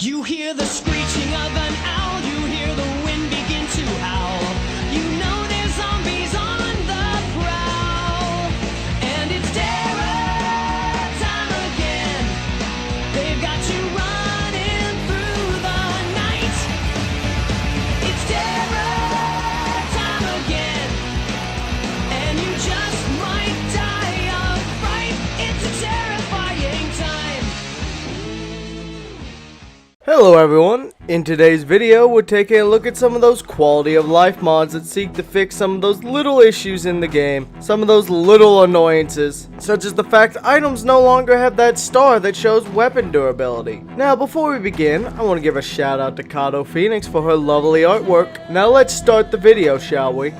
You hear the screeching of an owl, you hear the wind begin to howl. You know there's zombies on the prowl, and it's terror time again. They've got you running through the night. It's terror time again, and you just might die of fright. It's a terrifying time. Hello everyone, in today's video we're taking a look at some of those quality of life mods that seek to fix some of those little issues in the game, some of those little annoyances, such as the fact items no longer have that star that shows weapon durability. Now before we begin, I want to give a shout out to Katophoenix for her lovely artwork. Now let's start the video, shall we?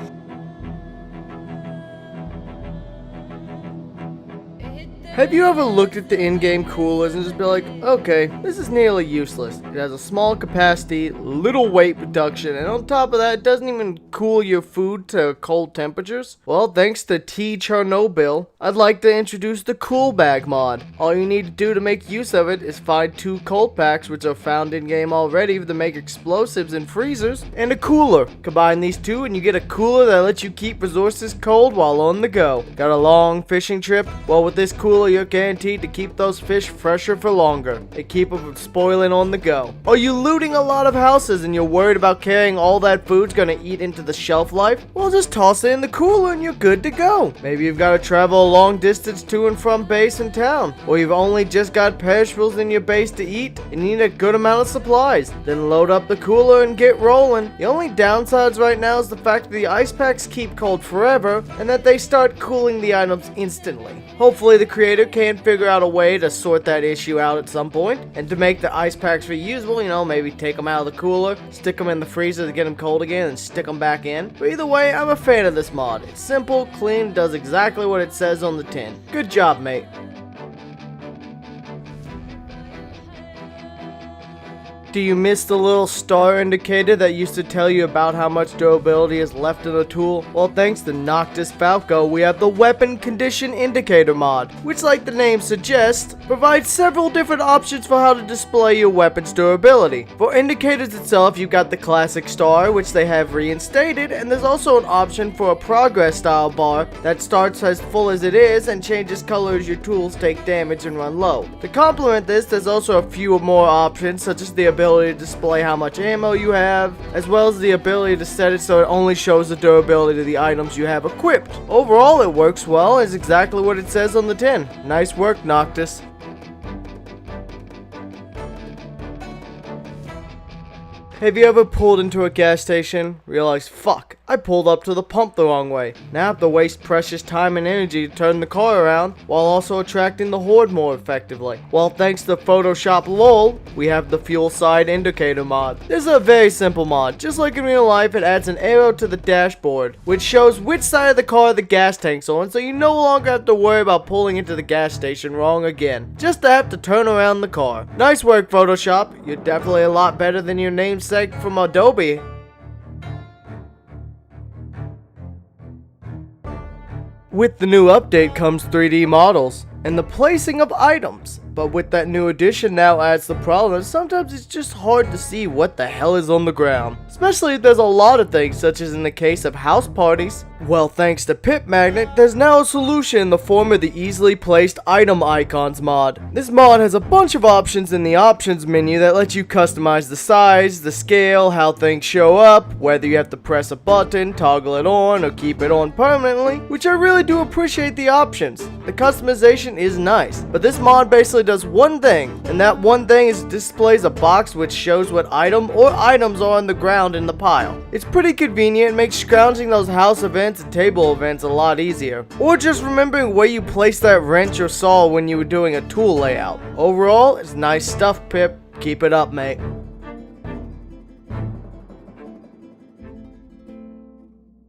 Have you ever looked at the in-game coolers and just be like, okay, this is nearly useless. It has a small capacity, little weight reduction, and on top of that, it doesn't even cool your food to cold temperatures? Well, thanks to T. Chernobyl, I'd like to introduce the COOLBAC mod. All you need to do to make use of it is find 2 cold packs, which are found in-game already to make explosives and freezers, and a cooler. Combine these two and you get a cooler that lets you keep resources cold while on the go. Got a long fishing trip? Well, with this cooler, you're guaranteed to keep those fish fresher for longer. They keep them from spoiling on the go. Are you looting a lot of houses and you're worried about carrying all that food's gonna eat into the shelf life? Well, just toss it in the cooler and you're good to go. Maybe you've got to travel a long distance to and from base in town, or you've only just got perishables in your base to eat and need a good amount of supplies. Then load up the cooler and get rolling. The only downsides right now is the fact that the ice packs keep cold forever and that they start cooling the items instantly. Hopefully the creator can figure out a way to sort that issue out at some point, and to make the ice packs reusable, you know, maybe take them out of the cooler, stick them in the freezer to get them cold again, and stick them back in. But either way, I'm a fan of this mod. It's simple, clean, does exactly what it says on the tin. Good job, mate. Do you miss the little star indicator that used to tell you about how much durability is left in a tool? Well, thanks to Noctis Falco, we have the Weapon Condition Indicator mod, which, like the name suggests, provides several different options for how to display your weapon's durability. For indicators itself, you've got the classic star, which they have reinstated, and there's also an option for a progress style bar that starts as full as it is and changes color as your tools take damage and run low. To complement this, there's also a few more options, such as the ability to display how much ammo you have, as well as the ability to set it so it only shows the durability of the items you have equipped. Overall, it works well and is exactly what it says on the tin. Nice work, Noctis. Have you ever pulled into a gas station, realized, fuck, I pulled up to the pump the wrong way. Now I have to waste precious time and energy to turn the car around, while also attracting the horde more effectively. Well, thanks to Photoshop LOL, we have the fuel side indicator mod. This is a very simple mod. Just like in real life, it adds an arrow to the dashboard, which shows which side of the car the gas tank's on, so you no longer have to worry about pulling into the gas station wrong again. Just to have to turn around the car. Nice work, Photoshop. You're definitely a lot better than your namesake from Adobe. With the new update comes 3D models and the placing of items. But with that new addition now adds the problem that sometimes it's just hard to see what the hell is on the ground. Especially if there's a lot of things, such as in the case of house parties. Well, thanks to Pip Magnet, there's now a solution in the form of the easily placed item icons mod. This mod has a bunch of options in the options menu that let you customize the size, the scale, how things show up, whether you have to press a button, toggle it on, or keep it on permanently, which I really do appreciate the options. The customization is nice, but this mod basically does one thing, and that one thing is it displays a box which shows what item or items are on the ground in the pile. It's pretty convenient and makes scrounging those house events and table events a lot easier, or just remembering where you placed that wrench or saw when you were doing a tool layout. Overall, it's nice stuff, Pip. Keep it up, mate.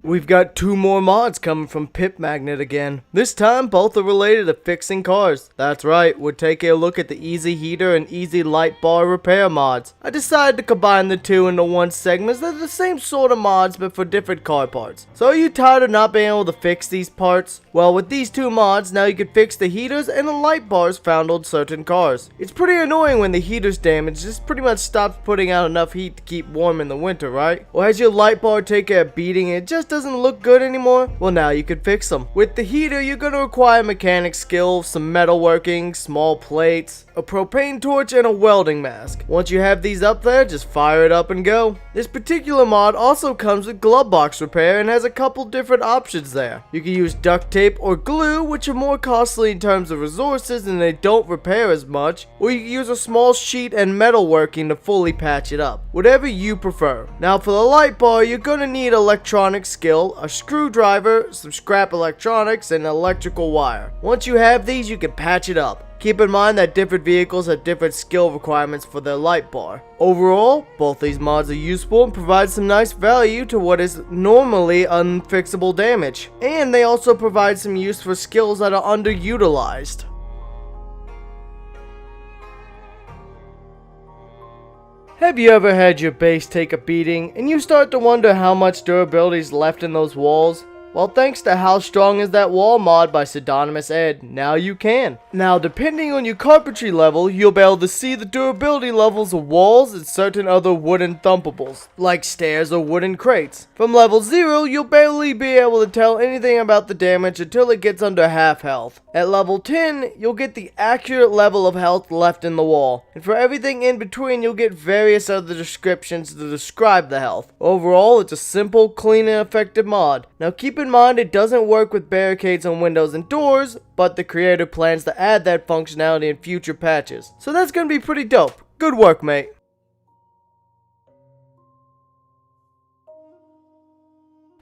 We've got 2 more mods coming from Pip Magnet again. This time, both are related to fixing cars. That's right, we're taking a look at the Easy Heater and Easy Light Bar repair mods. I decided to combine the two into one segment. They're the same sort of mods, but for different car parts. So are you tired of not being able to fix these parts? Well, with these 2 mods, now you can fix the heaters and the light bars found on certain cars. It's pretty annoying when the heater's damaged. This pretty much stops putting out enough heat to keep warm in the winter, right? Or has your light bar taken a beating and it just doesn't look good anymore? Well, now you can fix them. With the heater, you're going to require mechanic skill, some metalworking, small plates, a propane torch, and a welding mask. Once you have these up there, just fire it up and go. This particular mod also comes with glove box repair and has a couple different options there. You can use duct tape or glue, which are more costly in terms of resources and they don't repair as much, or you can use a small sheet and metalworking to fully patch it up. Whatever you prefer. Now for the light bar, you're going to need electronic skill, a screwdriver, some scrap electronics, and electrical wire. Once you have these, you can patch it up. Keep in mind that different vehicles have different skill requirements for their light bar. Overall, both these mods are useful and provide some nice value to what is normally unfixable damage. And they also provide some use for skills that are underutilized. Have you ever had your base take a beating and you start to wonder how much durability is left in those walls? Well, thanks to How Strong Is That Wall mod by Pseudonymous Ed, now you can. Now, depending on your carpentry level, you'll be able to see the durability levels of walls and certain other wooden thumpables, like stairs or wooden crates. From level 0, you'll barely be able to tell anything about the damage until it gets under half health. At level 10, you'll get the accurate level of health left in the wall. And for everything in between, you'll get various other descriptions to describe the health. Overall, it's a simple, clean, and effective mod. Now keep in mind it doesn't work with barricades on windows and doors, but the creator plans to add that functionality in future patches. So that's gonna be pretty dope. Good work, mate.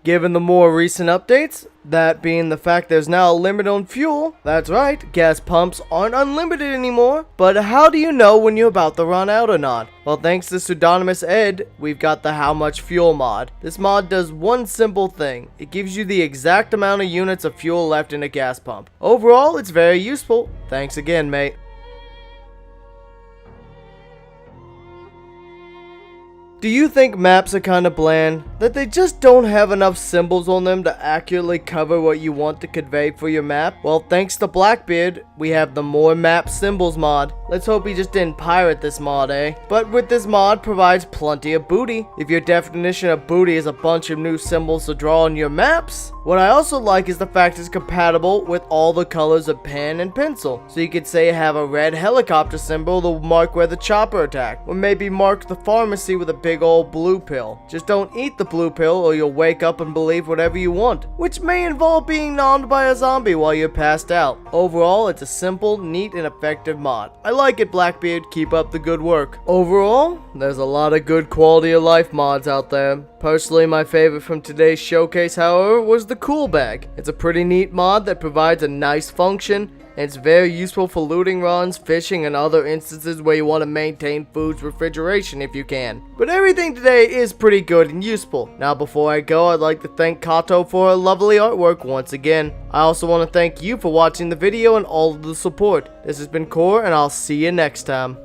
Given the more recent updates, that being the fact there's now a limit on fuel, that's right, gas pumps aren't unlimited anymore, but how do you know when you're about to run out or not? Well, thanks to Pseudonymous Ed, we've got the How Much Fuel mod. This mod does one simple thing. It gives you the exact amount of units of fuel left in a gas pump. Overall, it's very useful. Thanks again, mate. Do you think maps are kinda bland? That they just don't have enough symbols on them to accurately cover what you want to convey for your map? Well, thanks to Blackbeard, we have the More Map Symbols mod. Let's hope he just didn't pirate this mod, eh? But with this mod provides plenty of booty. If your definition of booty is a bunch of new symbols to draw on your maps, what I also like is the fact it's compatible with all the colors of pen and pencil. So you could say have a red helicopter symbol to mark where the chopper attacked, or maybe mark the pharmacy with a big old blue pill. Just don't eat the blue pill or you'll wake up and believe whatever you want, which may involve being nommed by a zombie while you're passed out. Overall, it's a simple, neat, and effective mod. I like it, Blackbeard. Keep up the good work. Overall, there's a lot of good quality of life mods out there. Personally, my favorite from today's showcase, however, was the COOLBAC. It's a pretty neat mod that provides a nice function, and it's very useful for looting runs, fishing, and other instances where you want to maintain food's refrigeration if you can. But everything today is pretty good and useful. Now before I go, I'd like to thank Kato for her lovely artwork once again. I also want to thank you for watching the video and all of the support. This has been Core, and I'll see you next time.